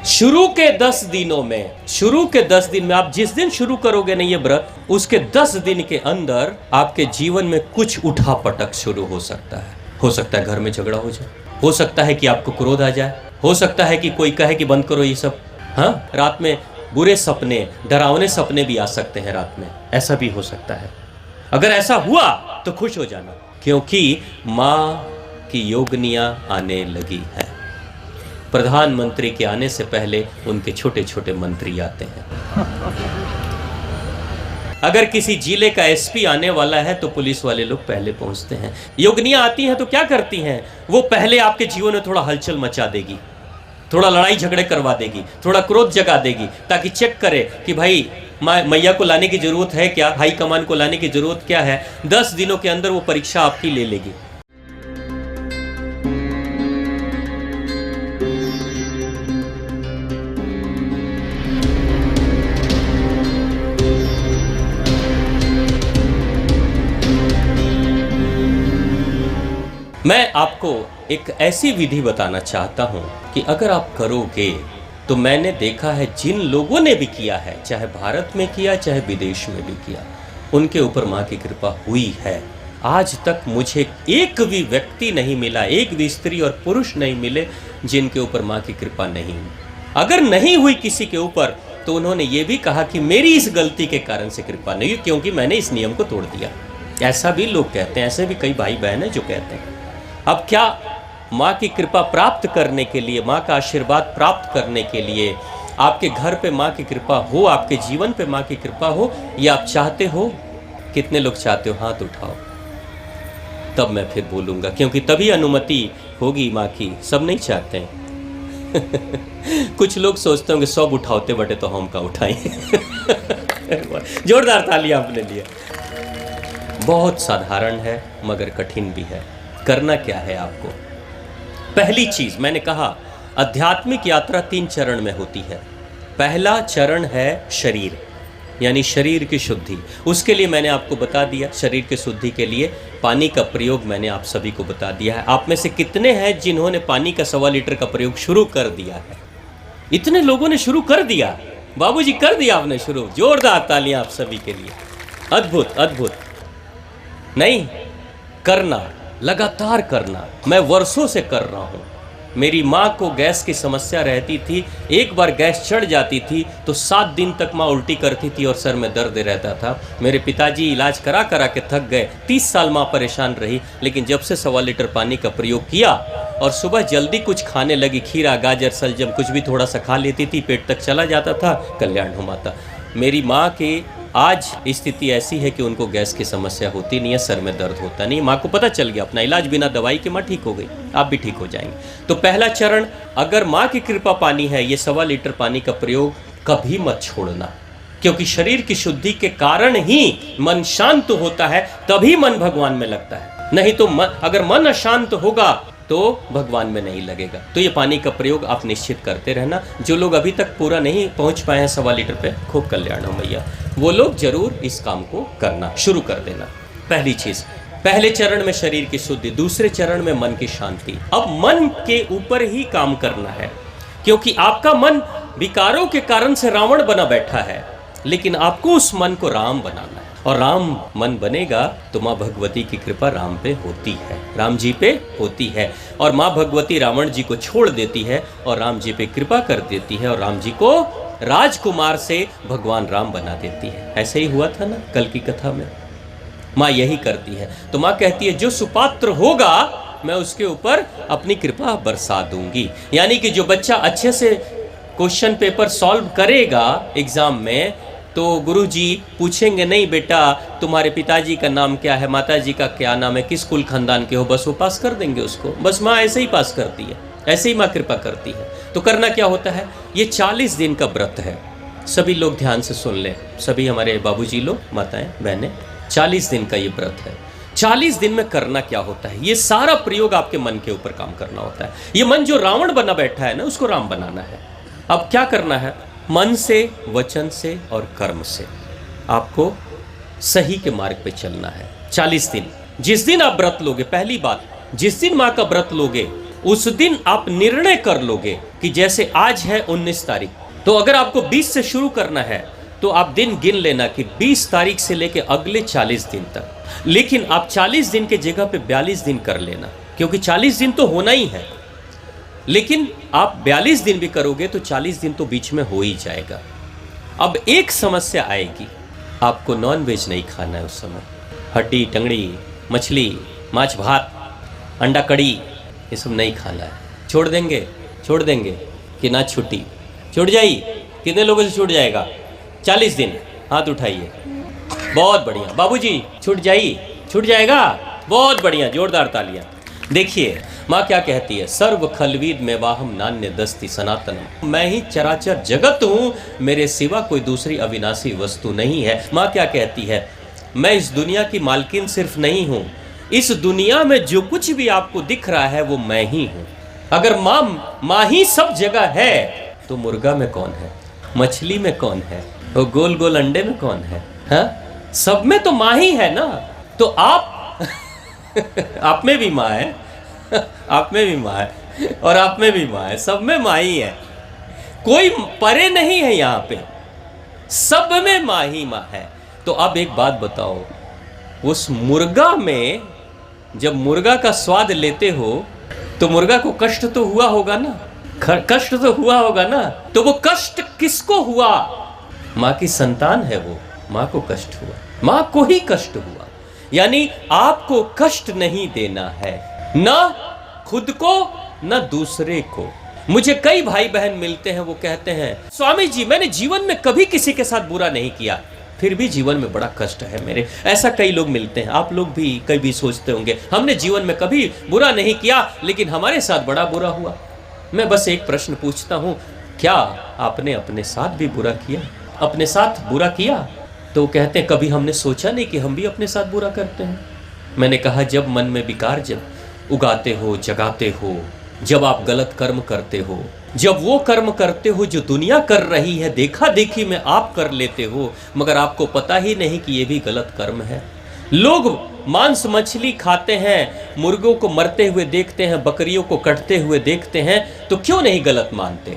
शुरू के 10 दिनों में, शुरू के 10 दिन में, आप जिस दिन शुरू करोगे ना ये व्रत, उसके 10 दिन के अंदर आपके जीवन में कुछ उठा पटक शुरू हो सकता है। हो सकता है घर में झगड़ा हो जाए, हो सकता है कि आपको क्रोध आ जाए, हो सकता है कि कोई कहे कि बंद करो ये सब। हाँ, रात में बुरे सपने, डरावने सपने भी आ सकते हैं रात में, ऐसा भी हो सकता है। अगर ऐसा हुआ तो खुश हो जाना, क्योंकि माँ की योगनियाँ आने लगी है। प्रधानमंत्री के आने से पहले उनके छोटे छोटे मंत्री आते हैं। अगर किसी जिले का एसपी आने वाला है तो पुलिस वाले लोग पहले पहुंचते हैं। योगनियाँ आती हैं तो क्या करती हैं? वो पहले आपके जीवन में थोड़ा हलचल मचा देगी, थोड़ा लड़ाई झगड़े करवा देगी, थोड़ा क्रोध जगा देगी, ताकि चेक करे कि भाई मैया को लाने की जरूरत है क्या, हाई कमान को लाने की जरूरत क्या है। 10 दिनों के अंदर वो परीक्षा आपकी ले लेगी। मैं आपको एक ऐसी विधि बताना चाहता हूं कि अगर आप करोगे तो मैंने देखा है जिन लोगों ने भी किया है, चाहे भारत में किया चाहे विदेश में भी किया, उनके ऊपर माँ की कृपा हुई है। आज तक मुझे एक भी व्यक्ति नहीं मिला, एक भी स्त्री और पुरुष नहीं मिले जिनके ऊपर माँ की कृपा नहीं हुई। अगर नहीं हुई किसी के ऊपर तो उन्होंने ये भी कहा कि मेरी इस गलती के कारण से कृपा नहीं हुई, क्योंकि मैंने इस नियम को तोड़ दिया। ऐसा भी लोग कहते हैं, ऐसे भी कई भाई बहन हैं जो कहते हैं। अब क्या माँ की कृपा प्राप्त करने के लिए, माँ का आशीर्वाद प्राप्त करने के लिए, आपके घर पे माँ की कृपा हो, आपके जीवन पे माँ की कृपा हो, ये आप चाहते हो? कितने लोग चाहते हो? हाथ उठाओ, तब मैं फिर बोलूँगा, क्योंकि तभी अनुमति होगी माँ की। सब नहीं चाहते हैं। कुछ लोग सोचते होंगे सब उठाते बटे तो हम का उठाएं। जोरदार तालियां अपने लिए। बहुत साधारण है मगर कठिन भी है। करना क्या है आपको? पहली चीज मैंने कहा, आध्यात्मिक यात्रा 3 चरण में होती है। पहला चरण है शरीर, यानी शरीर की शुद्धि। उसके लिए मैंने आपको बता दिया, शरीर की शुद्धि के लिए पानी का प्रयोग मैंने आप सभी को बता दिया है। आप में से कितने हैं जिन्होंने पानी का 1.25 लीटर का प्रयोग शुरू कर दिया है? इतने लोगों ने शुरू कर दिया। बाबूजी कर दिया आपने शुरू। जोरदार तालियां आप सभी के लिए। अद्भुत अद्भुत। नहीं, करना, लगातार करना। मैं वर्षों से कर रहा हूँ। मेरी माँ को गैस की समस्या रहती थी। एक बार गैस चढ़ जाती थी तो 7 दिन तक माँ उल्टी करती थी और सर में दर्द रहता था। मेरे पिताजी इलाज करा करा के थक गए। 30 साल माँ परेशान रही, लेकिन जब से 1.25 लीटर पानी का प्रयोग किया और सुबह जल्दी कुछ खाने लगी, खीरा गाजर सलजम कुछ भी थोड़ा सा खा लेती थी, पेट तक चला जाता था, कल्याण हो माता। मेरी माँ की आज स्थिति ऐसी है कि उनको गैस की समस्या होती नहीं है, सर में दर्द होता नहीं। माँ को पता चल गया, अपना इलाज बिना दवाई के माँ ठीक हो गई। आप भी ठीक हो जाएंगे। तो पहला चरण, अगर माँ की कृपा पानी है, ये 1.25 लीटर पानी का प्रयोग कभी मत छोड़ना, क्योंकि शरीर की शुद्धि के कारण ही मन शांत होता है, तभी मन भगवान में लगता है। नहीं तो अगर मन अशांत होगा तो भगवान में नहीं लगेगा। तो ये पानी का प्रयोग आप निश्चित करते रहना। जो लोग अभी तक पूरा नहीं पहुंच पाए हैं 1.25 लीटर पे, खूब कल्याण हो मैया, वो लोग जरूर इस काम को करना शुरू कर देना। पहली चीज, पहले चरण में शरीर की शुद्धि, दूसरे चरण में मन की शांति। अब मन के ऊपर ही काम करना है, क्योंकि आपका मन विकारों के कारण से रावण बना बैठा है, लेकिन आपको उस मन को राम बनाना है। और राम मन बनेगा तो माँ भगवती की कृपा राम पे होती है, राम जी पे होती है। और माँ भगवती रावण जी को छोड़ देती है और राम जी पे कृपा कर देती है, और राम जी को राजकुमार से भगवान राम बना देती है। ऐसे ही हुआ था ना कल की कथा में। माँ यही करती है। तो माँ कहती है जो सुपात्र होगा मैं उसके ऊपर अपनी कृपा बरसा दूंगी। यानी कि जो बच्चा अच्छे से क्वेश्चन पेपर सॉल्व करेगा एग्जाम में, तो गुरुजी पूछेंगे नहीं बेटा तुम्हारे पिताजी का नाम क्या है, माताजी का क्या नाम है, किस कुल खानदान के हो, बस वो पास कर देंगे उसको। बस माँ ऐसे ही पास करती है, ऐसे ही माँ कृपा करती है। तो करना क्या होता है, ये 40 दिन का व्रत है। सभी लोग ध्यान से सुन लें, सभी हमारे बाबूजी लोग, माताएं, बहनें, 40 दिन का ये व्रत है। 40 दिन में करना क्या होता है, ये सारा प्रयोग आपके मन के ऊपर काम करना होता है। ये मन जो रावण बना बैठा है ना, उसको राम बनाना है। अब क्या करना है, मन से, वचन से और कर्म से आपको सही के मार्ग पे चलना है। 40 दिन, जिस दिन आप व्रत लोगे, पहली बात, जिस दिन माँ का व्रत लोगे उस दिन आप निर्णय कर लोगे कि जैसे आज है 19 तारीख, तो अगर आपको 20 से शुरू करना है तो आप दिन गिन लेना कि 20 तारीख से लेके अगले 40 दिन तक। लेकिन आप 40 दिन के जगह पे 42 दिन कर लेना, क्योंकि 40 दिन तो होना ही है, लेकिन आप 42 दिन भी करोगे तो 40 दिन तो बीच में हो ही जाएगा। अब एक समस्या आएगी, आपको नॉन वेज नहीं खाना है उस समय। हड्डी, टंगड़ी, मछली, माछ भात, अंडा कड़ी, ये सब नहीं खाना है। छोड़ देंगे कि ना छुट्टी छूट जाएगी। कितने लोगों से छूट जाएगा? 40 दिन, हाथ उठाइए। बहुत बढ़िया बाबूजी, छूट जाएगा, बहुत बढ़िया, जोरदार तालियां। देखिए माँ क्या कहती है, सर्व खलवीद में वाहम नान्य दस्ती सनातनम, मैं ही चराचर जगत हूँ, मेरे सिवा कोई दूसरी अविनाशी वस्तु नहीं है। माँ क्या कहती है, मैं इस दुनिया की मालकिन सिर्फ नहीं हूँ, इस दुनिया में जो कुछ भी आपको दिख रहा है वो मैं ही हूँ। अगर माँ ही सब जगह है तो मुर्गा में कौन है, मछली में कौन है, वो गोल गोल अंडे में कौन है? हाँ, सब में तो माँ ही है ना। तो आप आप में भी माँ है, आप में भी माँ है, और आप में भी माँ है, सब में माँ ही है। कोई परे नहीं है यहाँ पे, सब में माँ ही माँ है। तो अब एक बात बताओ, उस मुर्गा में जब मुर्गा का स्वाद लेते हो तो मुर्गा को कष्ट तो हुआ होगा ना, कष्ट तो हुआ होगा ना। तो वो कष्ट किसको हुआ? माँ की संतान है वो, माँ को कष्ट हुआ, माँ को ही कष्ट हुआ। यानी आपको कष्ट नहीं देना है, ना खुद को ना दूसरे को। मुझे कई भाई बहन मिलते हैं, वो कहते हैं स्वामी जी मैंने जीवन में कभी किसी के साथ बुरा नहीं किया, फिर भी जीवन में बड़ा कष्ट है मेरे। ऐसा कई लोग मिलते हैं, आप लोग भी कभी सोचते होंगे हमने जीवन में कभी बुरा नहीं किया लेकिन हमारे साथ बड़ा बुरा हुआ। मैं बस एक प्रश्न पूछता हूँ, क्या आपने अपने साथ भी बुरा किया? अपने साथ बुरा किया? तो कहते हैं कभी हमने सोचा नहीं कि हम भी अपने साथ बुरा करते हैं। मैंने कहा जब मन में विकार जब उगाते हो, जगाते हो, जब आप गलत कर्म करते हो, जब वो कर्म करते हो जो दुनिया कर रही है, देखा देखी में आप कर लेते हो, मगर आपको पता ही नहीं कि ये भी गलत कर्म है। लोग मांस मछली खाते हैं, मुर्गों को मरते हुए देखते हैं, बकरियों को कटते हुए देखते हैं, तो क्यों नहीं गलत मानते?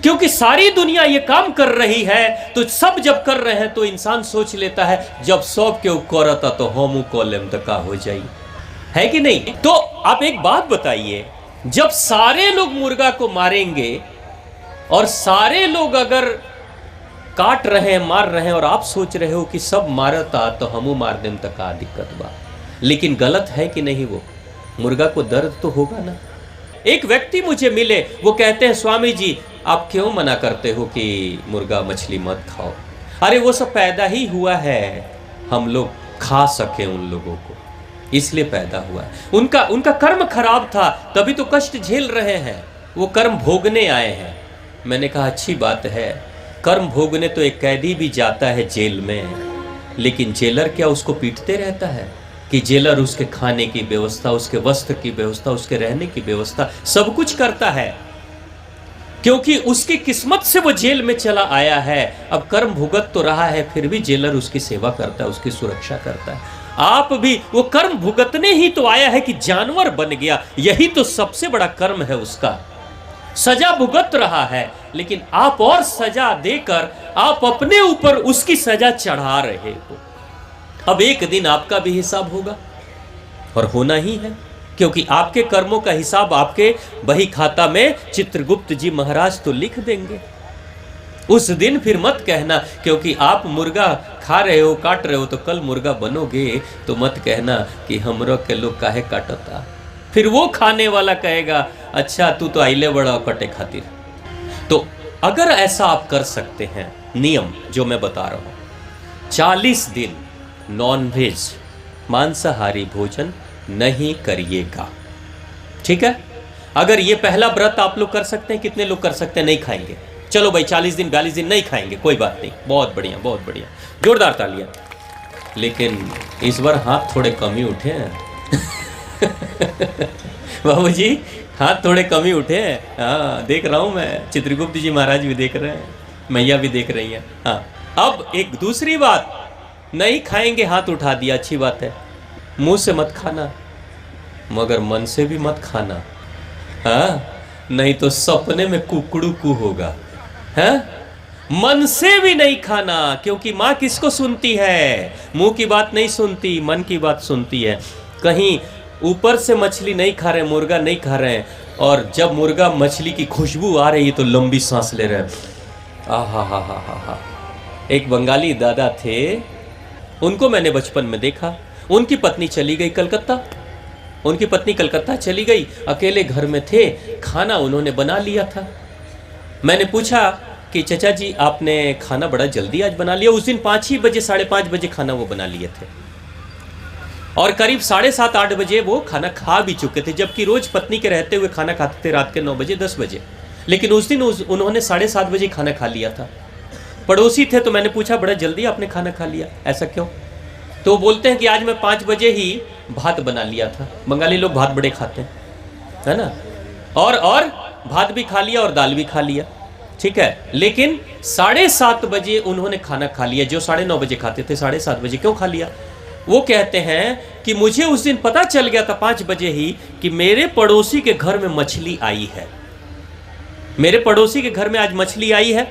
क्योंकि सारी दुनिया ये काम कर रही है, तो सब जब कर रहे हैं तो इंसान सोच लेता है जब सब क्यों करता तो हम कॉलम तका हो जाई, है कि नहीं? तो आप एक बात बताइए, जब सारे लोग मुर्गा को मारेंगे और सारे लोग अगर काट रहे हैं, मार रहे हैं, और आप सोच रहे हो कि सब मारता तो हमू मार देम तक का दिक्कत बा, लेकिन गलत है कि नहीं? वो मुर्गा को दर्द तो होगा ना। एक व्यक्ति मुझे मिले, वो कहते हैं स्वामी जी आप क्यों मना करते हो कि मुर्गा मछली मत खाओ? अरे वो सब पैदा ही हुआ है, हम लोग खा सके उन लोगों को, इसलिए पैदा हुआ है। उनका कर्म खराब था, तभी तो कष्ट झेल रहे हैं, वो कर्म भोगने आए हैं। मैंने कहा अच्छी बात है, कर्म भोगने तो एक कैदी भी जाता है जेल में, लेकिन जेलर क्या उसको पीटते रहता है? कि जेलर उसके खाने की व्यवस्था, उसके वस्त्र की व्यवस्था, उसके रहने की व्यवस्था सब कुछ करता है, क्योंकि उसकी किस्मत से वो जेल में चला आया है। अब कर्म भुगत तो रहा है, फिर भी जेलर उसकी सेवा करता है, उसकी सुरक्षा करता है। आप भी वो कर्म भुगतने ही तो आया है कि जानवर बन गया, यही तो सबसे बड़ा कर्म है उसका। सजा भुगत रहा है, लेकिन आप और सजा देकर आप अपने ऊपर उसकी सजा चढ़ा रहे हो। अब एक दिन आपका भी हिसाब होगा, और होना ही है, क्योंकि आपके कर्मों का हिसाब आपके बही खाता में चित्रगुप्त जी महाराज तो लिख देंगे। उस दिन फिर मत कहना क्योंकि आप मुर्गा खा रहे हो, काट रहे हो, तो कल मुर्गा बनोगे तो मत कहना कि हमरो के लोग काहे काटता। फिर वो खाने वाला कहेगा अच्छा तू तो आइले बड़ा कटे खातिर। तो अगर ऐसा आप कर सकते हैं, नियम जो मैं बता रहा हूं, 40 दिन नॉनवेज मांसाहारी भोजन नहीं करिएगा, ठीक है? अगर ये पहला व्रत आप लोग कर सकते हैं, कितने लोग कर सकते हैं नहीं खाएंगे? चलो भाई 40 दिन 42 दिन नहीं खाएंगे, कोई बात नहीं, बहुत बढ़िया बहुत बढ़िया, जोरदार तालियां। लेकिन इस बार हाथ थोड़े कम ही उठे हैं बाबूजी, हाथ थोड़े कम ही उठे हैं। हाँ देख रहा हूं मैं, चित्रगुप्त जी महाराज भी देख रहे हैं, मैया भी देख रही हैं। हाँ अब एक दूसरी बात, नहीं खाएंगे हाथ उठा दिया, अच्छी बात है, मुंह से मत खाना मगर मन से भी मत खाना। हाँ, नहीं तो सपने में कुकड़ू कू होगा। है मन से भी नहीं खाना, क्योंकि माँ किसको सुनती है? मुंह की बात नहीं सुनती, मन की बात सुनती है। कहीं ऊपर से मछली नहीं खा रहे, मुर्गा नहीं खा रहे हैं, और जब मुर्गा मछली की खुशबू आ रही है तो लंबी सांस ले रहे हैं। आहा हा हा हा हा। एक बंगाली दादा थे, उनको मैंने बचपन में देखा। उनकी पत्नी चली गई कलकत्ता, उनकी पत्नी कलकत्ता चली गई, अकेले घर में थे, खाना उन्होंने बना लिया था। मैंने पूछा कि चचा जी आपने खाना बड़ा जल्दी आज बना लिया। उस दिन 5 ही बजे 5:30 बजे खाना वो बना लिए थे, और करीब 7:30-8 बजे वो खाना खा भी चुके थे, जबकि रोज पत्नी के रहते हुए खाना खाते थे रात के 9 बजे 10 बजे। लेकिन उस दिन उन्होंने 7:30 बजे खाना खा लिया था। पड़ोसी थे तो मैंने पूछा बड़ा जल्दी आपने खाना खा लिया, ऐसा क्यों? तो बोलते हैं कि आज मैं 5 बजे ही भात बना लिया था। बंगाली लोग भात बड़े खाते हैं, है ना, और भात भी खा लिया और दाल भी खा लिया, ठीक है। लेकिन 7:30 बजे उन्होंने खाना खा लिया, जो 9:30 बजे खाते थे। 7:30 बजे क्यों खा लिया? वो कहते हैं कि मुझे उस दिन पता चल गया था 5 बजे ही कि मेरे पड़ोसी के घर में मछली आई है। मेरे पड़ोसी के घर में आज मछली आई है,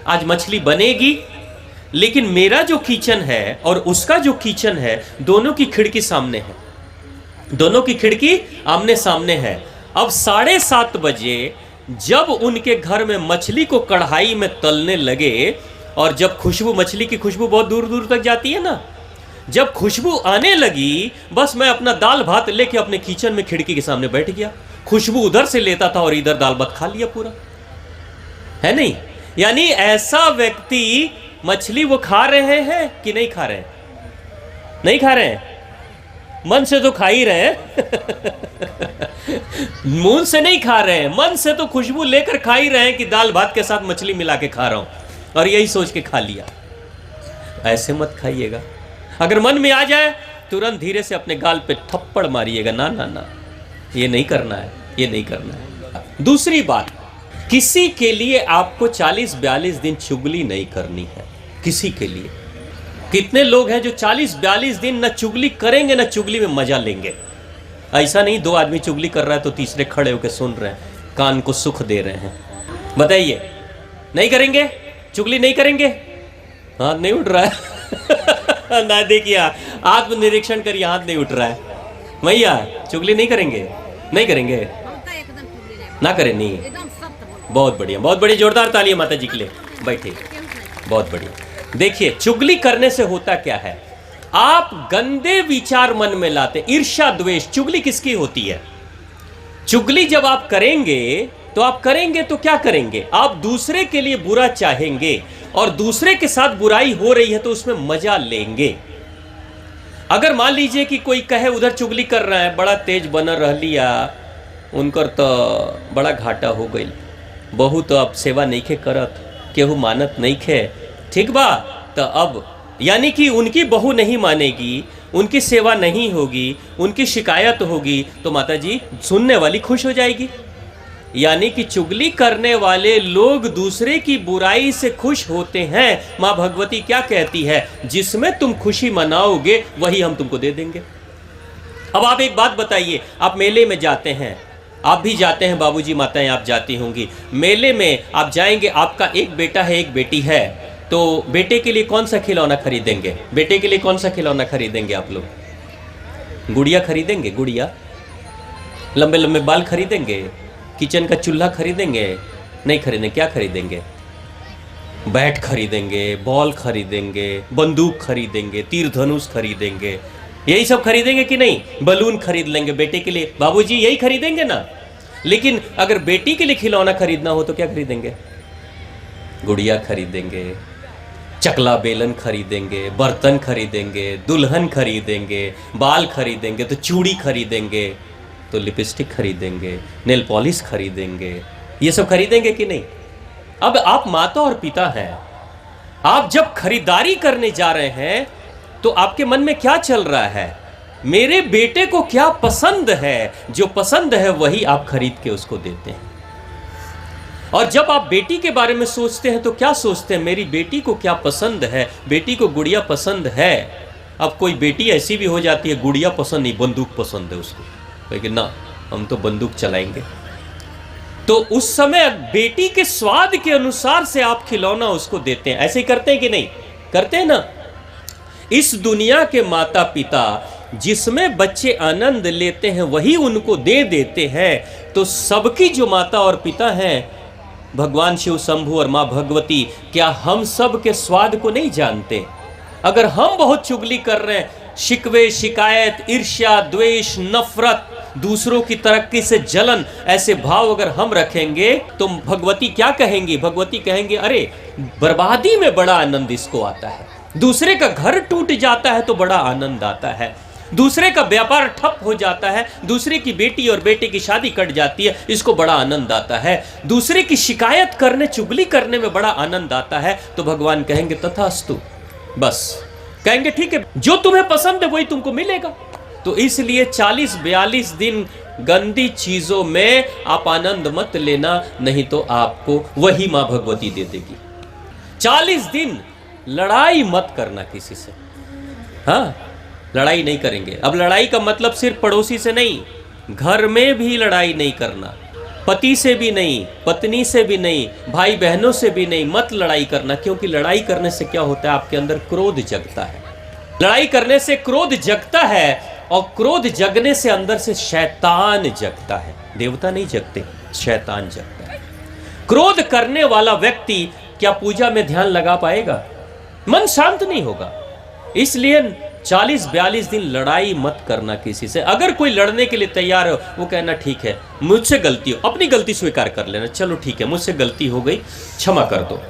आज मछली बनेगी। लेकिन मेरा जो किचन है और उसका जो किचन है, दोनों की खिड़की सामने है, दोनों की खिड़की आमने सामने है। अब 7:30 बजे जब उनके घर में मछली को कढ़ाई में तलने लगे, और जब खुशबू, मछली की खुशबू बहुत दूर दूर तक जाती है ना, जब खुशबू आने लगी, बस मैं अपना दाल भात लेके अपने किचन में खिड़की के सामने बैठ गया। खुशबू उधर से लेता था और इधर दाल भात खा लिया पूरा, है नहीं? यानी ऐसा व्यक्ति, मछली वो खा रहे हैं कि नहीं खा रहे हैं? नहीं खा रहे हैं, मन से तो खा ही रहे हैं मुंह से नहीं खा रहे हैं, मन से तो खुशबू लेकर खा ही रहे हैं कि दाल भात के साथ मछली मिला के खा रहा हूं, और यही सोच के खा लिया। ऐसे मत खाइएगा। अगर मन में आ जाए तुरंत धीरे से अपने गाल पे थप्पड़ मारिएगा, ना ना ना, ये नहीं करना है, ये नहीं करना है। दूसरी बात, किसी के लिए आपको 40-42 दिन चुगली नहीं करनी है। किसी के लिए, कितने लोग हैं जो 40-42 दिन न चुगली करेंगे न चुगली में मजा लेंगे। ऐसा नहीं 2 आदमी चुगली कर रहा है तो तीसरे खड़े होकर सुन रहे हैं, कान को सुख दे रहे हैं। बताइए, नहीं करेंगे? चुगली नहीं करेंगे? हाथ नहीं उठ रहा है ना, देखिए आत्मनिरीक्षण करिए, हाथ नहीं उठ रहा है। भैया चुगली नहीं करेंगे? नहीं करेंगे ना, करें नहीं। बहुत बढ़िया, बहुत बढ़िया, जोरदार तालियां माता जी के लिए। बैठे, बहुत बढ़िया। देखिए, चुगली करने से होता क्या है, आप गंदे विचार मन में लाते, ईर्ष्या द्वेष। चुगली किसकी होती है? चुगली जब आप करेंगे तो आप करेंगे तो क्या करेंगे? आप दूसरे के लिए बुरा चाहेंगे, और दूसरे के साथ बुराई हो रही है तो उसमें मजा लेंगे। अगर मान लीजिए कि कोई कहे उधर चुगली कर रहा है, बड़ा तेज बना रह लिया, उनकर तो बड़ा घाटा हो गई, बहू तो अब सेवा नहीं खे करत, केहू मानत नहीं खे, ठीक बा, तो अब यानी कि उनकी बहू नहीं मानेगी, उनकी सेवा नहीं होगी, उनकी शिकायत होगी, तो माता जी सुनने वाली खुश हो जाएगी। यानी कि चुगली करने वाले लोग दूसरे की बुराई से खुश होते हैं। माँ भगवती क्या कहती है, जिसमें तुम खुशी मनाओगे वही हम तुमको दे देंगे। अब आप एक बात बताइए, आप मेले में जाते हैं, आप भी जाते हैं, बाबूजी माताएं आप जाती होंगी, मेले में आप जाएंगे, आपका एक बेटा है एक बेटी है, तो बेटे के लिए कौन सा खिलौना खरीदेंगे? बेटे के लिए कौन सा खिलौना खरीदेंगे आप लोग? गुड़िया खरीदेंगे? गुड़िया? लंबे लंबे बाल खरीदेंगे? किचन का चूल्हा खरीदेंगे? नहीं खरीदेंगे। क्या खरीदेंगे? बैट खरीदेंगे, बॉल खरीदेंगे, बंदूक खरीदेंगे, तीर धनुष खरीदेंगे, यही सब खरीदेंगे कि नहीं? बलून खरीद लेंगे बेटे के लिए, बाबूजी यही खरीदेंगे ना। लेकिन अगर बेटी के लिए खिलौना खरीदना हो तो क्या खरीदेंगे? गुड़िया खरीदेंगे, चकला बेलन खरीदेंगे, बर्तन खरीदेंगे, दुल्हन खरीदेंगे, बाल खरीदेंगे, तो चूड़ी खरीदेंगे, तो लिपस्टिक खरीदेंगे, नेल पॉलिश खरीदेंगे, ये सब खरीदेंगे कि नहीं? अब आप माता और पिता हैं, आप जब खरीदारी करने जा रहे हैं तो आपके मन में क्या चल रहा है? मेरे बेटे को क्या पसंद है, जो पसंद है वही आप खरीद के उसको देते हैं। और जब आप बेटी के बारे में सोचते हैं तो क्या सोचते हैं? मेरी बेटी को क्या पसंद है, बेटी को गुड़िया पसंद है। अब कोई बेटी ऐसी भी हो जाती है गुड़िया पसंद नहीं, बंदूक पसंद है उसको, लेकिन ना हम तो बंदूक चलाएंगे, तो उस समय बेटी के स्वाद के अनुसार से आप खिलौना उसको देते हैं। ऐसे ही करते हैं कि नहीं करते हैं ना? इस दुनिया के माता पिता जिसमें बच्चे आनंद लेते हैं वही उनको दे देते हैं। तो सबकी जो माता और पिता हैं, भगवान शिव शंभु और माँ भगवती, क्या हम सब के स्वाद को नहीं जानते? अगर हम बहुत चुगली कर रहे हैं, शिकवे शिकायत, ईर्ष्या, द्वेष, नफरत, दूसरों की तरक्की से जलन, ऐसे भाव अगर हम रखेंगे तो भगवती क्या कहेंगी? भगवती कहेंगे अरे बर्बादी में बड़ा आनंद इसको आता है, दूसरे का घर टूट जाता है तो बड़ा आनंद आता है, दूसरे का व्यापार ठप हो जाता है, दूसरे की बेटी और बेटे की शादी कट जाती है, इसको बड़ा आनंद आता है, दूसरे की शिकायत करने, चुगली करने में बड़ा आनंद आता है। तो भगवान कहेंगे तथास्तु, बस कहेंगे ठीक है, जो तुम्हें पसंद है वही तुमको मिलेगा। तो इसलिए 40-42 दिन गंदी चीजों में आप आनंद मत लेना, नहीं तो आपको वही मां भगवती दे देगी। 40 दिन लड़ाई मत करना किसी से। हाँ, लड़ाई नहीं करेंगे। अब लड़ाई का मतलब सिर्फ पड़ोसी से नहीं, घर में भी लड़ाई नहीं करना, पति से भी नहीं, पत्नी से भी नहीं, भाई बहनों से भी नहीं, मत लड़ाई करना। क्योंकि लड़ाई करने से क्या होता है? आपके अंदर क्रोध जगता है। लड़ाई करने से क्रोध जगता है, और क्रोध जगने से अंदर से शैतान जगता है। देवता नहीं जगते, शैतान जगता है। क्रोध करने वाला व्यक्ति क्या पूजा में ध्यान लगा पाएगा? मन शांत नहीं होगा। इसलिए 40-42 दिन लड़ाई मत करना किसी से। अगर कोई लड़ने के लिए तैयार हो, वो कहना ठीक है मुझसे गलती हो, अपनी गलती स्वीकार कर लेना, चलो ठीक है मुझसे गलती हो गई, क्षमा कर दो,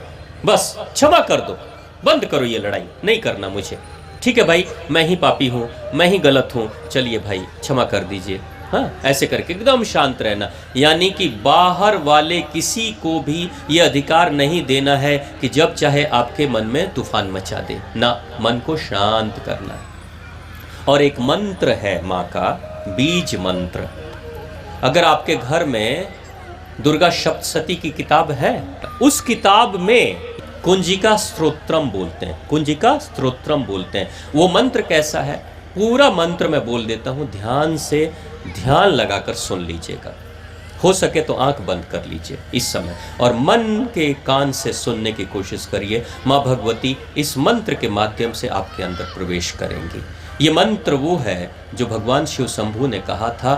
बस क्षमा कर दो, बंद करो ये लड़ाई, नहीं करना मुझे, ठीक है भाई मैं ही पापी हूं, मैं ही गलत हूं, चलिए भाई क्षमा कर दीजिए। हाँ, ऐसे करके एकदम शांत रहना। यानी कि बाहर वाले किसी को भी ये अधिकार नहीं देना है कि जब चाहे आपके मन में तूफान मचा दे ना, मन को शांत करना है। और एक मंत्र है माँ का, बीज मंत्र। अगर आपके घर में दुर्गा सप्तशती की किताब है, उस किताब में कुंजिका स्तोत्रम बोलते हैं, कुंजिका स्तोत्रम बोलते हैं। वो मंत्र कैसा है? पूरा मंत्र मैं बोल देता हूं, ध्यान से ध्यान लगाकर सुन लीजिएगा। हो सके तो आंख बंद कर लीजिए इस समय और मन के कान से सुनने की कोशिश करिए। माँ भगवती इस मंत्र के माध्यम से आपके अंदर प्रवेश करेंगी। ये मंत्र वो है जो भगवान शिव शंभु ने कहा था,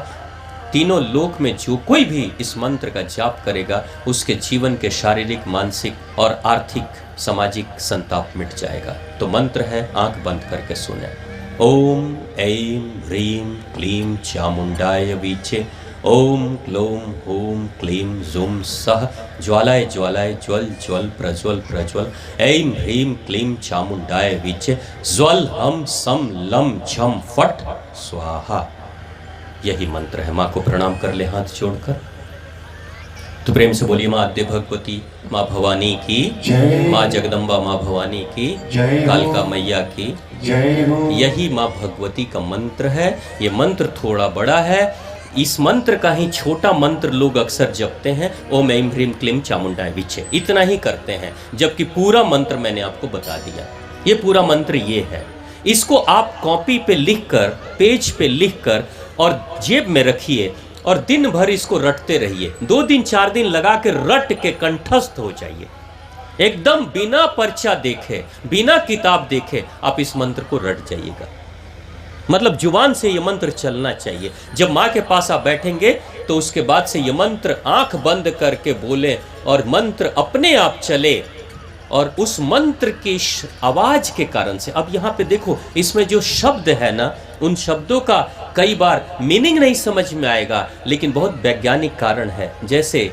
तीनों लोक में जो कोई भी इस मंत्र का जाप करेगा उसके जीवन के शारीरिक, मानसिक और आर्थिक, सामाजिक संताप मिट जाएगा। तो मंत्र है, आंख बंद करके सुने। ओम ऐं ह्रीं क्लीं चामुंडाय वीचे, ओम क्लों हूं क्लीं जुं सः ज्वालाय ज्वालाय ज्वल ज्वल प्रज्वल प्रज्वल, ऐं ह्रीं क्लीं चामुंडाय वीचे, ज्वल हम सम लम झम फट स्वाहा। यही मंत्र है। माँ को प्रणाम कर ले हाथ जोड़कर। तो प्रेम से बोलिए, माँ आद्य भगवती, माँ भवानी की जय, माँ जगदम्बा माँ भवानी की जय, कालका मैया की जय। यही माँ भगवती का मंत्र है। ये मंत्र थोड़ा बड़ा है। इस मंत्र का ही छोटा मंत्र लोग अक्सर जपते हैं, ओम ऐं ह्रीं क्लीं चामुंडाय वीचे, इतना ही करते हैं। जबकि पूरा मंत्र मैंने आपको बता दिया। ये पूरा मंत्र ये है। इसको आप कॉपी पे लिखकर, पेज पे लिखकर और जेब में रखिए और दिन भर इसको रटते रहिए। 2 दिन 4 दिन लगा के रट के कंठस्थ हो जाइए, एकदम बिना पर्चा देखे, बिना किताब देखे आप इस मंत्र को रट जाइएगा। मतलब जुबान से ये मंत्र चलना चाहिए। जब माँ के पास आप बैठेंगे तो उसके बाद से ये मंत्र आंख बंद करके बोले और मंत्र अपने आप चले। और उस मंत्र की आवाज के कारण से, अब यहाँ पे देखो इसमें जो शब्द है ना, उन शब्दों का कई बार मीनिंग नहीं समझ में आएगा, लेकिन बहुत वैज्ञानिक कारण है। जैसे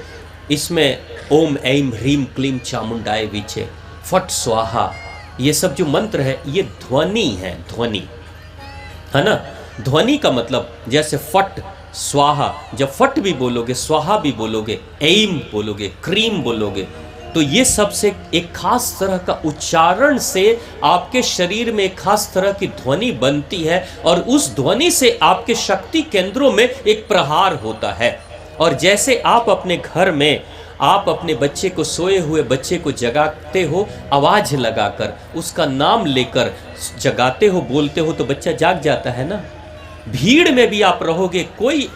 इसमें ओम ऐं ह्रीं क्लीं चामुंडाय वीचे, फट स्वाहा, ये सब जो मंत्र है ये ध्वनि है, ध्वनि है ना। ध्वनि का मतलब जैसे फट स्वाहा, जब फट भी बोलोगे, स्वाहा भी बोलोगे, ऐं बोलोगे, क्रीम बोलोगे, तो ये सबसे एक खास तरह का उच्चारण से आपके शरीर में एक खास तरह की ध्वनि बनती है और उस ध्वनि से आपके शक्ति केंद्रों में एक प्रहार होता है। और जैसे आप अपने घर में आप अपने बच्चे को, सोए हुए बच्चे को जगाते हो, आवाज लगाकर उसका नाम लेकर जगाते हो, बोलते हो, तो बच्चा जाग जाता है ना। भीड़ में भी आप रहोगे, कोई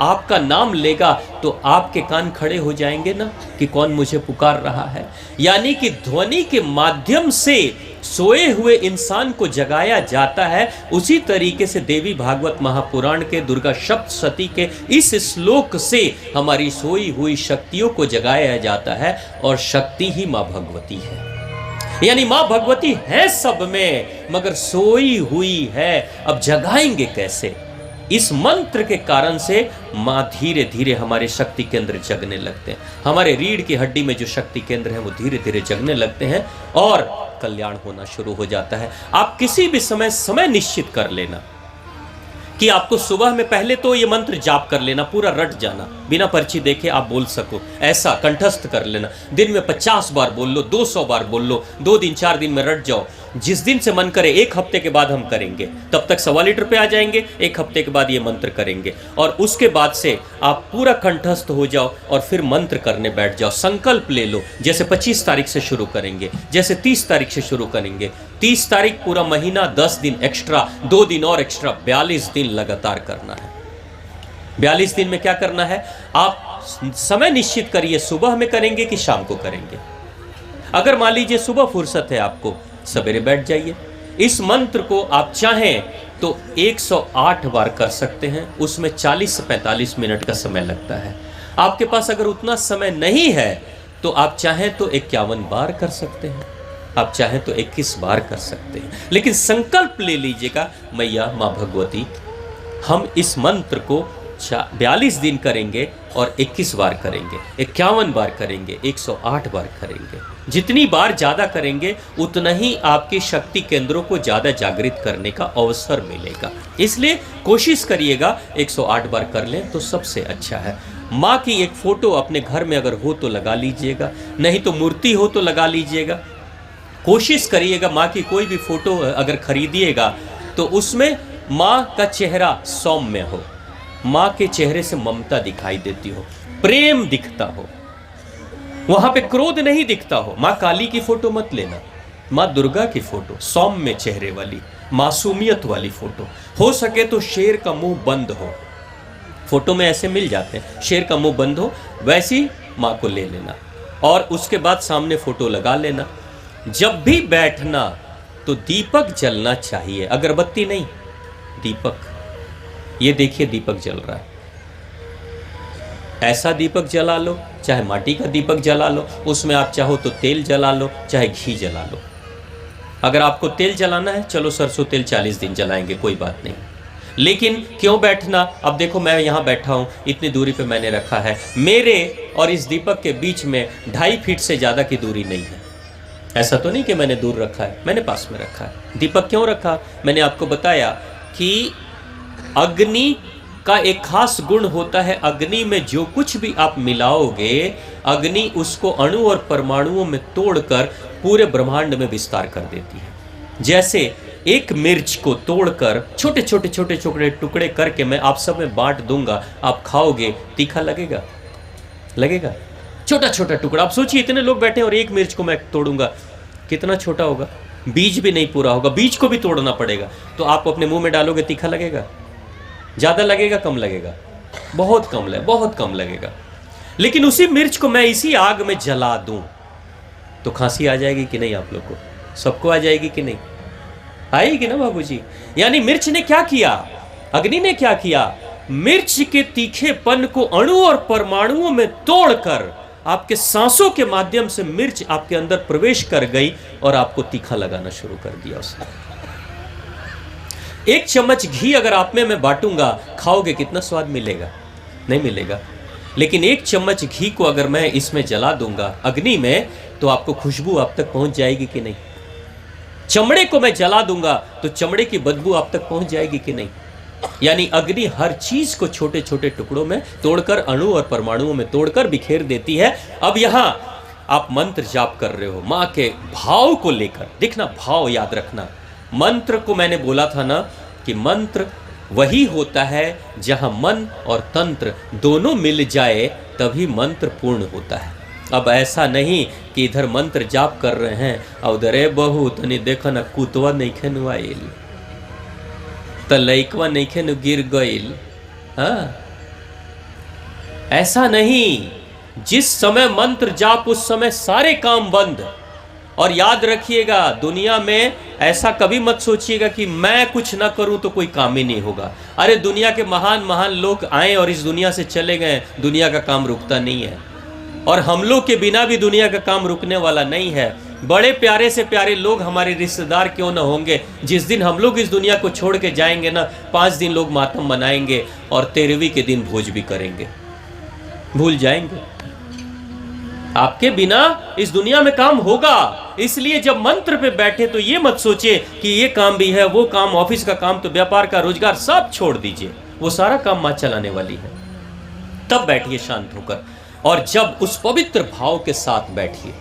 आपका नाम लेगा तो आपके कान खड़े हो जाएंगे ना कि कौन मुझे पुकार रहा है। यानी कि ध्वनि के माध्यम से सोए हुए इंसान को जगाया जाता है। उसी तरीके से देवी भागवत महापुराण के दुर्गा सप्तशती के इस श्लोक से हमारी सोई हुई शक्तियों को जगाया जाता है, और शक्ति ही मां भगवती है। यानी मां भगवती है सब में, मगर सोई हुई है। अब जगाएंगे कैसे? इस मंत्र के कारण से मां धीरे धीरे हमारे शक्ति केंद्र जगने लगते हैं। हमारे रीढ़ की हड्डी में जो शक्ति केंद्र है वो धीरे धीरे जगने लगते हैं और कल्याण होना शुरू हो जाता है। आप किसी भी समय निश्चित कर लेना कि आपको सुबह में पहले तो ये मंत्र जाप कर लेना, पूरा रट जाना, बिना पर्ची देखे आप बोल सको, ऐसा कंठस्थ कर लेना। दिन में 50 बार बोल लो, 200 बार बोल लो, 2 दिन 4 दिन में रट जाओ। जिस दिन से मन करे, 1 हफ्ते के बाद हम करेंगे, तब तक 1.25 लीटर पे आ जाएंगे। 1 हफ्ते के बाद ये मंत्र करेंगे और उसके बाद से आप पूरा कंठस्थ हो जाओ और फिर मंत्र करने बैठ जाओ। संकल्प ले लो, जैसे 25 तारीख से शुरू करेंगे, जैसे 30 तारीख से शुरू करेंगे। 30 तारीख पूरा महीना, 10 दिन एक्स्ट्रा, 2 दिन और एक्स्ट्रा, 42 दिन लगातार करना है। 42 दिन में क्या करना है? आप समय निश्चित करिए, सुबह में करेंगे कि शाम को करेंगे। अगर मान लीजिए सुबह फुर्सत है आपको, सवेरे बैठ जाइए। इस मंत्र को आप चाहें तो 108 बार कर सकते हैं, उसमें 40 से 45 मिनट का समय लगता है। आपके पास अगर उतना समय नहीं है तो आप चाहें तो 51 बार कर सकते हैं, आप चाहें तो 21 बार कर सकते हैं। लेकिन संकल्प ले लीजिएगा, मैया मां भगवती, हम इस मंत्र को 42 दिन करेंगे और 21 बार करेंगे, 51 बार करेंगे, 108 बार करेंगे। जितनी बार ज़्यादा करेंगे उतना ही आपके शक्ति केंद्रों को ज़्यादा जागृत करने का अवसर मिलेगा। इसलिए कोशिश करिएगा 108 बार कर लें तो सबसे अच्छा है। माँ की एक फ़ोटो अपने घर में अगर हो तो लगा लीजिएगा, नहीं तो मूर्ति हो तो लगा लीजिएगा। कोशिश करिएगा माँ की कोई भी फ़ोटो अगर खरीदिएगा तो उसमें माँ का चेहरा सौम्य हो, माँ के चेहरे से ममता दिखाई देती हो, प्रेम दिखता हो, वहां पे क्रोध नहीं दिखता हो। माँ काली की फोटो मत लेना, माँ दुर्गा की फोटो, सौम्य चेहरे वाली, मासूमियत वाली फोटो। हो सके तो शेर का मुंह बंद हो, फोटो में ऐसे मिल जाते हैं, शेर का मुंह बंद हो, वैसी माँ को ले लेना और उसके बाद सामने फोटो लगा लेना। जब भी बैठना तो दीपक जलना चाहिए, अगरबत्ती नहीं, दीपक। ये देखिए दीपक जल रहा है, ऐसा दीपक जला लो, चाहे माटी का दीपक जला लो, उसमें आप चाहो तो तेल जला लो, चाहे घी जला लो। अगर आपको तेल जलाना है, चलो सरसों तेल 40 दिन जलाएंगे, कोई बात नहीं। लेकिन क्यों बैठना? अब देखो मैं यहाँ बैठा हूँ, इतनी दूरी पे मैंने रखा है, मेरे और इस दीपक के बीच में 2.5 फीट से ज़्यादा की दूरी नहीं है। ऐसा तो नहीं कि मैंने दूर रखा है, मैंने पास में रखा है। दीपक क्यों रखा? मैंने आपको बताया कि अग्नि का एक खास गुण होता है, अग्नि में जो कुछ भी आप मिलाओगे, अग्नि उसको अणु और परमाणुओं में तोड़कर पूरे ब्रह्मांड में विस्तार कर देती है। जैसे एक मिर्च को तोड़कर छोटे छोटे छोटे छोटे टुकड़े करके मैं आप सब में बांट दूंगा, आप खाओगे, तीखा लगेगा? लगेगा? छोटा छोटा टुकड़ा। आप सोचिए इतने लोग बैठे हैं और एक मिर्च को मैं तोड़ूंगा, कितना छोटा होगा, बीज भी नहीं पूरा होगा, बीज को भी तोड़ना पड़ेगा। तो आप अपने मुंह में डालोगे, तीखा लगेगा? ज़्यादा लगेगा, कम लगेगा? बहुत कम लगेगा। लेकिन उसी मिर्च को मैं इसी आग में जला दूं तो खांसी आ जाएगी कि नहीं? आप लोग को सबको आ जाएगी कि नहीं? आएगी ना बाबूजी। यानी मिर्च ने क्या किया, अग्नि ने क्या किया, मिर्च के तीखेपन को अणु और परमाणुओं में तोड़कर आपके सांसों के माध्यम से मिर्च आपके अंदर प्रवेश कर गई और आपको तीखा लगाना शुरू कर दिया उसने। 1 चम्मच घी अगर आप में मैं बांटूंगा, खाओगे, कितना स्वाद मिलेगा? नहीं मिलेगा। लेकिन 1 चम्मच घी को अगर मैं इसमें जला दूंगा अग्नि में, तो आपको खुशबू आप तक पहुंच जाएगी कि नहीं? चमड़े को मैं जला दूंगा तो चमड़े की बदबू आप तक पहुंच जाएगी कि नहीं? यानी अग्नि हर चीज को छोटे छोटे टुकड़ों में तोड़कर, अणु और परमाणुओं में तोड़कर बिखेर देती है। अब यहां आप मंत्र जाप कर रहे हो मां के भाव को लेकर, देखना भाव याद रखना। मंत्र को मैंने बोला था ना कि मंत्र वही होता है जहां मन और तंत्र दोनों मिल जाए तभी मंत्र पूर्ण होता है। अब ऐसा नहीं कि इधर मंत्र जाप कर रहे हैं और उधर ए बहू तनी देखो ना कुतवा नहीं खेनु आइल त लइकवा नहीं खेनु गिर गइल, हाँ ऐसा नहीं, जिस समय मंत्र जाप उस समय सारे काम बंद। और याद रखिएगा, दुनिया में ऐसा कभी मत सोचिएगा कि मैं कुछ ना करूं तो कोई काम ही नहीं होगा। अरे दुनिया के महान महान लोग आए और इस दुनिया से चले गए, दुनिया का काम रुकता नहीं है। और हम लोग के बिना भी दुनिया का काम रुकने वाला नहीं है। बड़े प्यारे से प्यारे लोग हमारे रिश्तेदार क्यों ना होंगे, जिस दिन हम लोग इस दुनिया को छोड़ के जाएंगे ना, 5 दिन लोग मातम मनाएंगे और 13वीं के दिन भोज भी करेंगे, भूल जाएंगे। आपके बिना इस दुनिया में काम होगा। इसलिए जब मंत्र पे बैठे तो ये मत सोचिए कि ये काम भी है, वो काम, ऑफिस का काम, तो व्यापार का, रोजगार सब छोड़ दीजिए, वो सारा काम मां चलाने वाली है। तब बैठिए शांत होकर, और जब उस पवित्र भाव के साथ बैठिए,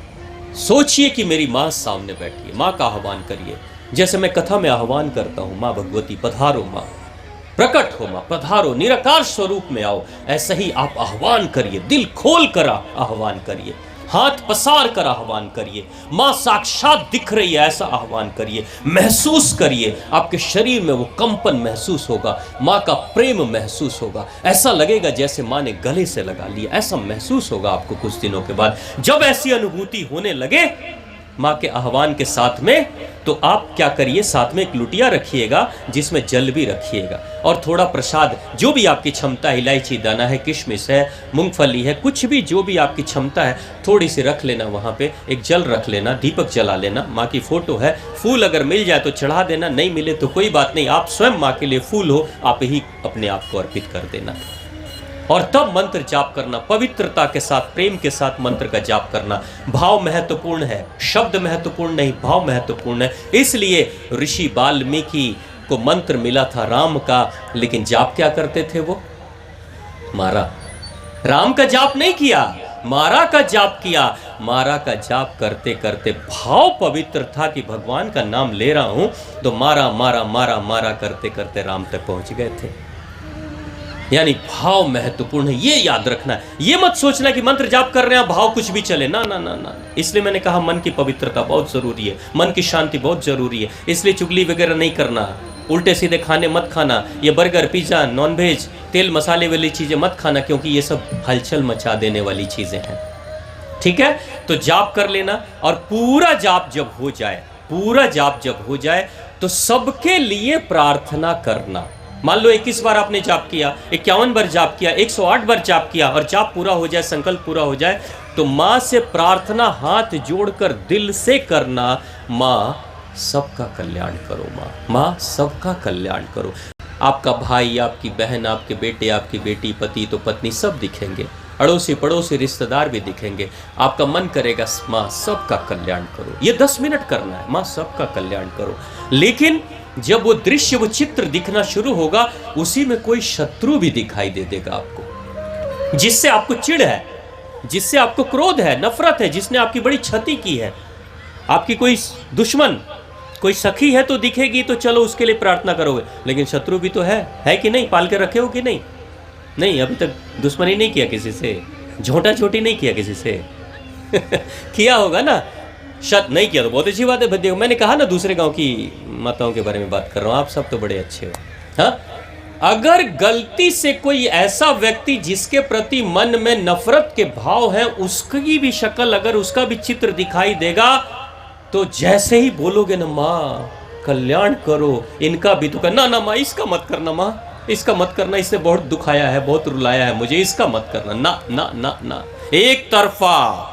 सोचिए कि मेरी मां सामने बैठी है, मां का आह्वान करिए। जैसे मैं कथा में आह्वान करता हूं, मां भगवती पधारो, मां प्रकट हो, मां पधारो, निराकार स्वरूप में आओ, ऐसा ही आप आह्वान करिए, दिल खोल कर आह्वान करिए, हाथ पसार कर आह्वान करिए। मां साक्षात दिख रही है ऐसा आह्वान करिए, महसूस करिए, आपके शरीर में वो कंपन महसूस होगा, मां का प्रेम महसूस होगा, ऐसा लगेगा जैसे मां ने गले से लगा लिया, ऐसा महसूस होगा आपको कुछ दिनों के बाद। जब ऐसी अनुभूति होने लगे मां के आह्वान के साथ में, तो आप क्या करिए, साथ में एक लुटिया रखिएगा जिसमें जल भी रखिएगा, और थोड़ा प्रसाद, जो भी आपकी क्षमता है, इलायची दाना है, किशमिश है, मूंगफली है, कुछ भी जो भी आपकी क्षमता है, थोड़ी सी रख लेना। वहां पे एक जल रख लेना, दीपक जला लेना, माँ की फोटो है, फूल अगर मिल जाए तो चढ़ा देना, नहीं मिले तो कोई बात नहीं, आप स्वयं माँ के लिए फूल हो, आप ही अपने आप को अर्पित कर देना। और तब मंत्र जाप करना, पवित्रता के साथ, प्रेम के साथ मंत्र का जाप करना। भाव महत्वपूर्ण है, शब्द महत्वपूर्ण नहीं, भाव महत्वपूर्ण है। इसलिए ऋषि वाल्मीकि को मंत्र मिला था राम का, लेकिन जाप क्या करते थे वो? मारा। राम का जाप नहीं किया, मारा का जाप किया। मारा का जाप करते करते भाव पवित्र था कि भगवान का नाम ले रहा हूं, तो मारा मारा मारा मारा करते करते राम तक पहुंच गए थे। यानी भाव महत्वपूर्ण है, ये याद रखना है। ये मत सोचना कि मंत्र जाप कर रहे हैं भाव कुछ भी चले, ना ना ना ना। इसलिए मैंने कहा मन की पवित्रता बहुत जरूरी है, मन की शांति बहुत जरूरी है। इसलिए चुगली वगैरह नहीं करना, उल्टे सीधे खाने मत खाना, ये बर्गर, पिज्जा, नॉनवेज, तेल मसाले वाली चीजें मत खाना, क्योंकि ये सब हलचल मचा देने वाली चीजें हैं। ठीक है, तो जाप कर लेना। और पूरा जाप जब हो जाए, पूरा जाप जब हो जाए, तो सबके लिए प्रार्थना करना। मान लो 21 बार आपने जाप किया, 51 बार जाप किया, 108 बार जाप किया, और जाप पूरा हो जाए, संकल्प पूरा हो जाए, तो मां से प्रार्थना हाथ जोड़कर दिल से करना, मां सबका कल्याण करो, मां सबका कल्याण करो। आपका भाई, आपकी बहन, आपके बेटे, आपकी बेटी, पति तो पत्नी सब दिखेंगे, अड़ोसी पड़ोसी रिश्तेदार भी दिखेंगे। आपका मन करेगा मां सबका कल्याण करो। ये 10 मिनट करना है, मां सबका कल्याण करो। लेकिन जब वो दृश्य, वो चित्र दिखना शुरू होगा, उसी में कोई शत्रु भी दिखाई दे देगा आपको, जिससे आपको चिढ़ है, जिससे आपको क्रोध है, नफरत है, जिसने आपकी बड़ी क्षति की है। आपकी कोई दुश्मन, कोई सखी है तो दिखेगी, तो चलो उसके लिए प्रार्थना करोगे, लेकिन शत्रु भी तो है कि नहीं? पाल के रखे हो कि नहीं? नहीं, अभी तक दुश्मनी नहीं किया किसी से, झोंटा छोटी नहीं किया किसी से किया होगा ना? शायद नहीं किया तो बहुत अच्छी बात है। देखो, मैंने कहा ना दूसरे गांव की माताओं के बारे में बात कर रहा हूं, आप सब तो बड़े अच्छे हो। हाँ, अगर गलती से कोई ऐसा व्यक्ति जिसके प्रति मन में नफरत के भाव है, उसकी भी शक्ल, अगर उसका भी चित्र दिखाई देगा, तो जैसे ही बोलोगे ना मां कल्याण करो इनका भी, तो करना ना मां इसका मत करना, मां इसका मत करना, इससे बहुत दुखाया है, बहुत रुलाया है मुझे, इसका मत करना, ना ना ना ना। एक तरफा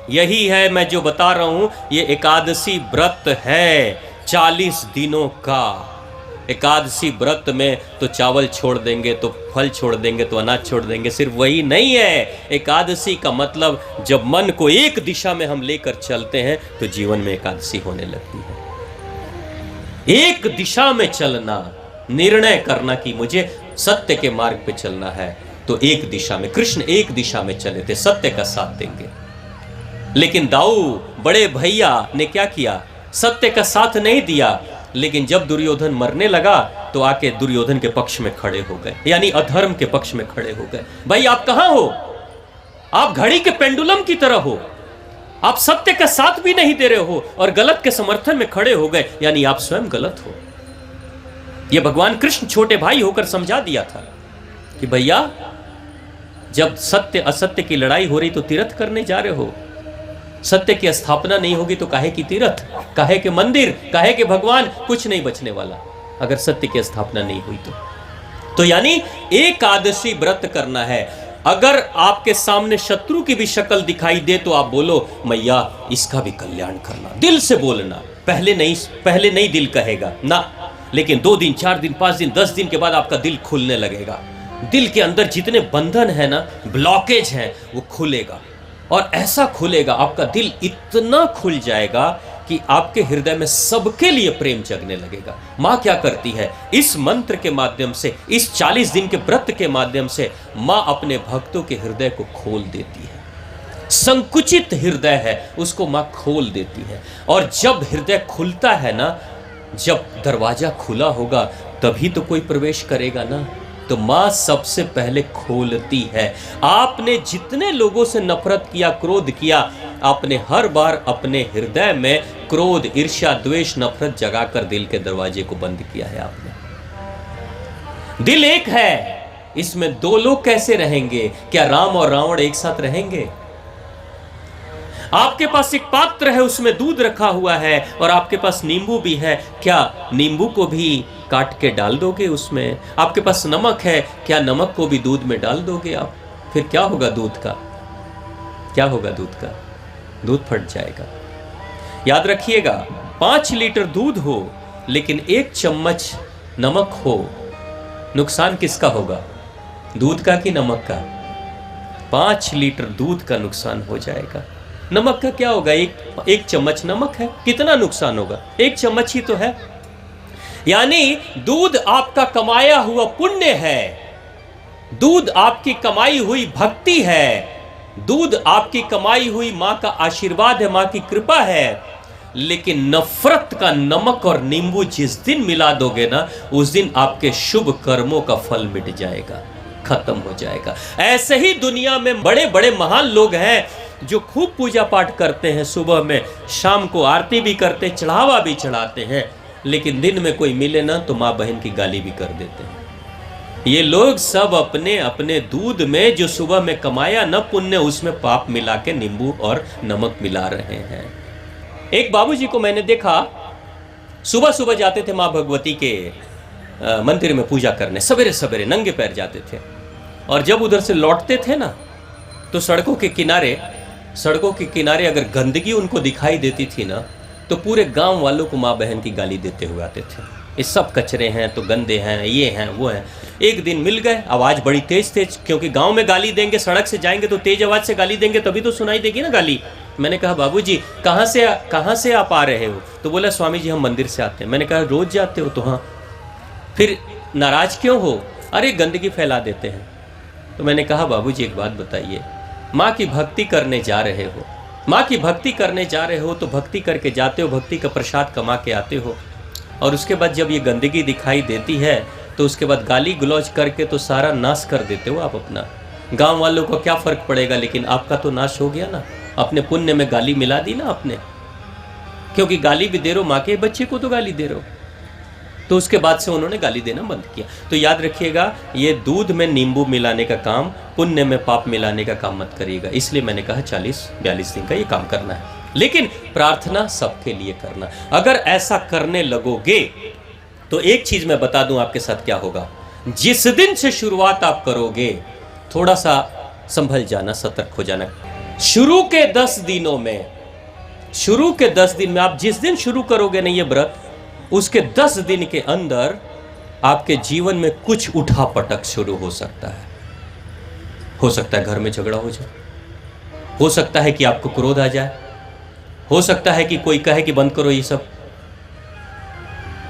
यही है मैं जो बता रहा हूं, ये एकादशी व्रत है 40 दिनों का। एकादशी व्रत में तो चावल छोड़ देंगे, तो फल छोड़ देंगे, तो अनाज छोड़ देंगे, सिर्फ वही नहीं है। एकादशी का मतलब जब मन को एक दिशा में हम लेकर चलते हैं, तो जीवन में एकादशी होने लगती है। एक दिशा में चलना, निर्णय करना कि मुझे सत्य के मार्ग पे चलना है, तो एक दिशा में, कृष्ण एक दिशा में चले थे, सत्य का साथ देंगे। लेकिन दाऊ बड़े भैया ने क्या किया? सत्य का साथ नहीं दिया, लेकिन जब दुर्योधन मरने लगा तो आके दुर्योधन के पक्ष में खड़े हो गए, यानी अधर्म के पक्ष में खड़े हो गए। भाई आप कहां हो? आप घड़ी के पेंडुलम की तरह हो, आप सत्य का साथ भी नहीं दे रहे हो और गलत के समर्थन में खड़े हो गए, यानी आप स्वयं गलत हो। यह भगवान कृष्ण छोटे भाई होकर समझा दिया था कि भैया जब सत्य असत्य की लड़ाई हो रही तो तीर्थ करने जा रहे हो। सत्य की स्थापना नहीं होगी तो काहे की तीर्थ, काहे के मंदिर, काहे के भगवान, कुछ नहीं बचने वाला अगर सत्य की स्थापना नहीं हुई तो यानी एकादशी व्रत करना है। अगर आपके सामने शत्रु की भी शक्ल दिखाई दे तो आप बोलो मैया इसका भी कल्याण करना, दिल से बोलना। पहले नहीं दिल कहेगा ना, लेकिन 2 दिन 4 दिन 5 दिन 10 दिन के बाद आपका दिल खुलने लगेगा। दिल के अंदर जितने बंधन है ना, ब्लॉकेज है, वो खुलेगा। और ऐसा खुलेगा, आपका दिल इतना खुल जाएगा कि आपके हृदय में सबके लिए प्रेम जगने लगेगा। माँ क्या करती है, इस मंत्र के माध्यम से, इस 40 दिन के व्रत के माध्यम से माँ अपने भक्तों के हृदय को खोल देती है। संकुचित हृदय है उसको माँ खोल देती है। और जब हृदय खुलता है ना, जब दरवाजा खुला होगा तभी तो कोई प्रवेश करेगा ना। तो माँ सबसे पहले खोलती है। आपने जितने लोगों से नफरत किया, क्रोध किया, आपने हर बार अपने हृदय में क्रोध, ईर्ष्या, द्वेष, नफरत जगाकर दिल के दरवाजे को बंद किया है आपने। दिल एक है, इसमें 2 लोग कैसे रहेंगे? क्या राम और रावण एक साथ रहेंगे? आपके पास एक पात्र है, उसमें दूध रखा हुआ है और आपके पास नींबू भी है, क्या नींबू को भी काट के डाल दोगे उसमें? आपके पास नमक है, क्या नमक को भी दूध में डाल दोगे आप? फिर क्या होगा दूध का? क्या होगा दूध का? दूध फट जाएगा। याद रखिएगा, 5 लीटर दूध हो लेकिन 1 चम्मच नमक हो, नुकसान किसका होगा? दूध का कि नमक का? 5 लीटर दूध का नुकसान हो जाएगा। नमक का क्या होगा? एक चम्मच नमक है, कितना नुकसान होगा? 1 चम्मच ही तो है। यानी दूध आपका कमाया हुआ पुण्य है, दूध आपकी कमाई हुई भक्ति है, दूध आपकी कमाई हुई मां का आशीर्वाद है, मां की कृपा है। लेकिन नफरत का नमक और नींबू जिस दिन मिला दोगे ना, उस दिन आपके शुभ कर्मों का फल मिट जाएगा, खत्म हो जाएगा। ऐसे ही दुनिया में बड़े बड़े महान लोग हैं जो खूब पूजा पाठ करते हैं, सुबह में शाम को आरती भी करते, चढ़ावा भी चढ़ाते हैं, लेकिन दिन में कोई मिले ना तो माँ बहन की गाली भी कर देते हैं। ये लोग सब अपने अपने दूध में जो सुबह में कमाया न पुण्य, उसमें पाप मिला के नींबू और नमक मिला रहे हैं। एक बाबूजी को मैंने देखा, सुबह सुबह जाते थे माँ भगवती के मंदिर में पूजा करने, सवेरे सवेरे नंगे पैर जाते थे। और जब उधर से लौटते थे ना, तो सड़कों के किनारे अगर गंदगी उनको दिखाई देती थी ना, तो पूरे गांव वालों को माँ बहन की गाली देते हुए आते थे। ये सब कचरे हैं, तो गंदे हैं, ये हैं वो हैं। एक दिन मिल गए, आवाज़ बड़ी तेज, क्योंकि गांव में गाली देंगे, सड़क से जाएंगे तो तेज आवाज़ से गाली देंगे, तभी तो सुनाई देगी ना गाली। मैंने कहा बाबूजी कहाँ से आप आ रहे हो? तो बोला स्वामी जी हम मंदिर से आते हैं। मैंने कहा रोज जाते हो? तो हाँ। फिर नाराज क्यों हो? अरे गंदगी फैला देते हैं। तो मैंने कहा बाबूजी एक बात बताइए, माँ की भक्ति करने जा रहे हो, माँ की भक्ति करने जा रहे हो तो भक्ति करके जाते हो, भक्ति का प्रसाद कमा के आते हो, और उसके बाद जब ये गंदगी दिखाई देती है तो उसके बाद गाली गलौज करके तो सारा नाश कर देते हो आप अपना। गांव वालों को क्या फ़र्क पड़ेगा, लेकिन आपका तो नाश हो गया ना। अपने पुण्य में गाली मिला दी ना आपने, क्योंकि गाली भी दे रहे हो, माँ के बच्चे को तो गाली दे रहे हो। तो उसके बाद से उन्होंने गाली देना बंद किया। तो याद रखिएगा, ये दूध में नींबू मिलाने का काम, पुण्य में पाप मिलाने का काम मत करिएगा। इसलिए मैंने कहा 40-42 दिन का ये काम करना है, लेकिन प्रार्थना सबके लिए करना। अगर ऐसा करने लगोगे तो एक चीज मैं बता दूं आपके साथ क्या होगा। जिस दिन से शुरुआत आप करोगे, थोड़ा सा संभल जाना, सतर्क हो जाना। शुरू के 10 दिनों में आप जिस दिन शुरू करोगे ना ये व्रत, उसके 10 दिन के अंदर आपके जीवन में कुछ उठापटक शुरू हो सकता है। हो सकता है घर में झगड़ा हो जाए, हो सकता है कि आपको क्रोध आ जाए, हो सकता है कि कोई कहे कि बंद करो ये सब।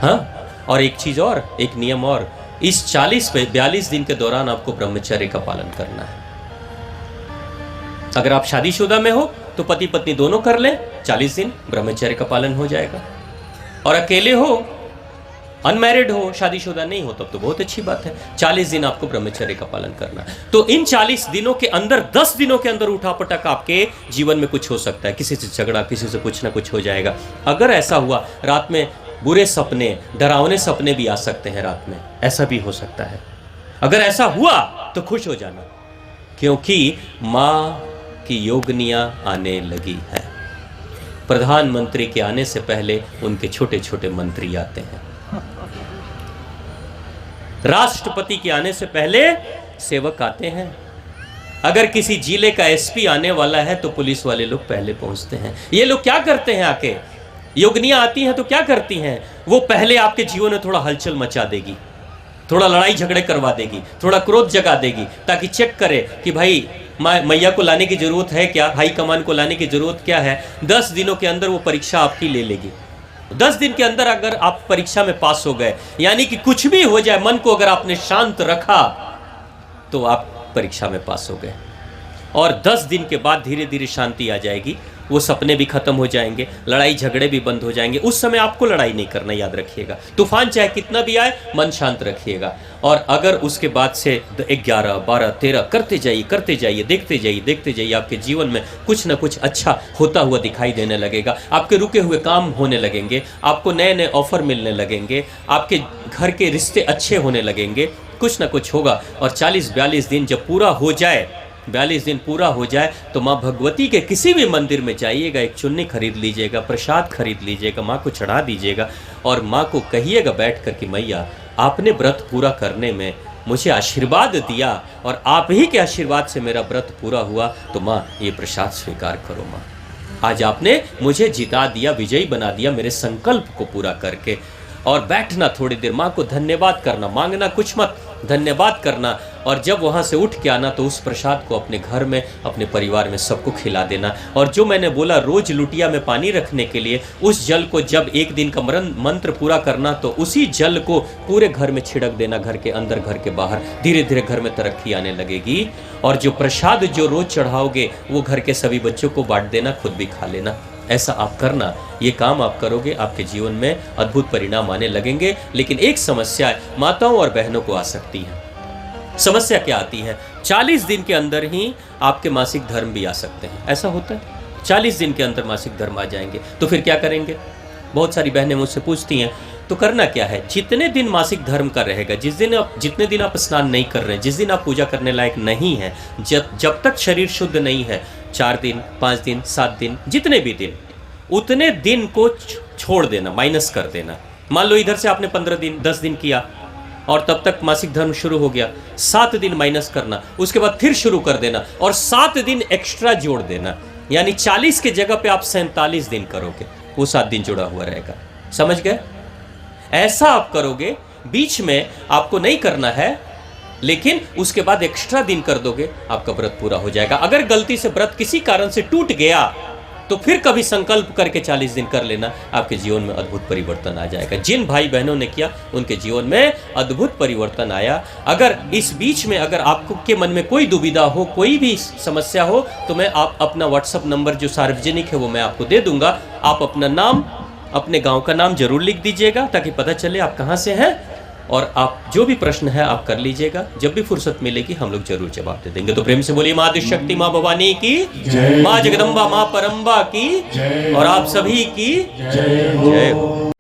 हाँ, और एक चीज और, एक नियम और, इस 40-42 दिन के दौरान आपको ब्रह्मचर्य का पालन करना है। अगर आप शादीशुदा में हो तो पति पत्नी दोनों कर लें, 40 दिन ब्रह्मचर्य का पालन हो जाएगा। और अकेले हो, अनमैरिड हो, शादीशुदा नहीं हो, तब तो बहुत अच्छी बात है, 40 दिन आपको ब्रह्मचर्य का पालन करना है। तो इन 40 दिनों के अंदर, 10 दिनों के अंदर उठापटक आपके जीवन में कुछ हो सकता है, किसी से झगड़ा, किसी से कुछ ना कुछ हो जाएगा। अगर ऐसा हुआ, रात में बुरे सपने, डरावने सपने भी आ सकते हैं रात में, ऐसा भी हो सकता है। अगर ऐसा हुआ तो खुश हो जाना, क्योंकि माँ की योगनियाँ आने लगी है। प्रधानमंत्री के आने से पहले उनके छोटे छोटे मंत्री आते हैं, राष्ट्रपति के आने से पहले सेवक आते हैं, अगर किसी जिले का एसपी आने वाला है तो पुलिस वाले लोग पहले पहुंचते हैं। ये लोग क्या करते हैं, आके योगनियाँ आती हैं तो क्या करती हैं, वो पहले आपके जीवन में थोड़ा हलचल मचा देगी, थोड़ा लड़ाई झगड़े करवा देगी, थोड़ा क्रोध जगा देगी, ताकि चेक करे कि भाई मैया को लाने की जरूरत है क्या, हाई कमान को लाने की जरूरत क्या है। 10 दिनों के अंदर वो परीक्षा आपकी ले लेगी। 10 दिन के अंदर अगर आप परीक्षा में पास हो गए, यानी कि कुछ भी हो जाए, मन को अगर आपने शांत रखा तो आप परीक्षा में पास हो गए। और 10 दिन के बाद धीरे धीरे शांति आ जाएगी, वो सपने भी खत्म हो जाएंगे, लड़ाई झगड़े भी बंद हो जाएंगे। उस समय आपको लड़ाई नहीं करना, याद रखिएगा। तूफान चाहे कितना भी आए, मन शांत रखिएगा। और अगर उसके बाद से 11, 12, 13 करते जाइए, देखते जाइए, आपके जीवन में कुछ ना कुछ अच्छा होता हुआ दिखाई देने लगेगा। आपके रुके हुए काम होने लगेंगे, आपको नए नए ऑफर मिलने लगेंगे, आपके घर के रिश्ते अच्छे होने लगेंगे, कुछ ना कुछ होगा। और 40-42 दिन जब पूरा हो जाए, 42 दिन पूरा हो जाए, तो माँ भगवती के किसी भी मंदिर में जाइएगा, एक चुन्नी खरीद लीजिएगा, प्रसाद खरीद लीजिएगा, माँ को चढ़ा दीजिएगा और माँ को कहिएगा बैठ कर कि मैया, आपने व्रत पूरा करने में मुझे आशीर्वाद दिया और आप ही के आशीर्वाद से मेरा व्रत पूरा हुआ, तो माँ ये प्रसाद स्वीकार करो। माँ आज आपने मुझे जिता दिया, विजयी बना दिया मेरे संकल्प को पूरा करके। और बैठना थोड़ी देर, माँ को धन्यवाद करना, मांगना कुछ मत, धन्यवाद करना। और जब वहाँ से उठ के आना तो उस प्रसाद को अपने घर में, अपने परिवार में सबको खिला देना। और जो मैंने बोला रोज लुटिया में पानी रखने के लिए, उस जल को जब एक दिन का मंत्र पूरा करना तो उसी जल को पूरे घर में छिड़क देना, घर के अंदर, घर के बाहर। धीरे धीरे घर में तरक्की आने लगेगी। और जो प्रसाद जो रोज चढ़ाओगे वो घर के सभी बच्चों को बांट देना, खुद भी खा लेना। ऐसा आप करना, ये काम आप करोगे, आपके जीवन में अद्भुत परिणाम आने लगेंगे। लेकिन एक समस्या माताओं और बहनों को आ सकती है। समस्या क्या आती है, 40 दिन के अंदर ही आपके मासिक धर्म भी आ सकते हैं। ऐसा होता है, 40 दिन के अंदर मासिक धर्म आ जाएंगे, तो फिर क्या करेंगे। बहुत सारी बहनें मुझसे पूछती हैं, तो करना क्या है। जितने दिन मासिक धर्म का रहेगा, जितने दिन आप स्नान नहीं कर रहे हैं, जिस दिन आप पूजा करने लायक नहीं है, जब तक शरीर शुद्ध नहीं है, 4 दिन, 5 दिन, 7 दिन, जितने भी दिन, उतने दिन को छोड़ देना, माइनस कर देना। मान लो इधर से आपने 15 दिन, 10 दिन किया और तब तक मासिक धर्म शुरू हो गया, 7 दिन माइनस करना, उसके बाद फिर शुरू कर देना और 7 दिन एक्स्ट्रा जोड़ देना। यानी 40 के जगह पे आप 47 दिन करोगे, वो 7 दिन जुड़ा हुआ रहेगा। समझ गए। ऐसा आप करोगे, बीच में आपको नहीं करना है, लेकिन उसके बाद एक्स्ट्रा दिन कर दोगे, आपका व्रत पूरा हो जाएगा। अगर गलती से व्रत किसी कारण से टूट गया तो फिर कभी संकल्प करके 40 दिन कर लेना, आपके जीवन में अद्भुत परिवर्तन आ जाएगा। जिन भाई बहनों ने किया उनके जीवन में अद्भुत परिवर्तन आया। अगर इस बीच में अगर आपको के मन में कोई दुविधा हो, कोई भी समस्या हो, तो मैं आप अपना व्हाट्सअप नंबर जो सार्वजनिक है वो मैं आपको दे दूंगा। आप अपना नाम, अपने गांव का नाम जरूर लिख दीजिएगा ताकि पता चले आप कहाँ से हैं, और आप जो भी प्रश्न है आप कर लीजिएगा। जब भी फुर्सत मिलेगी हम लोग जरूर जवाब दे देंगे। तो प्रेम से बोलिए माँ आदिशक्ति, माँ भवानी की, माँ जगदम्बा, माँ परम्बा की, और आप सभी की जय हो।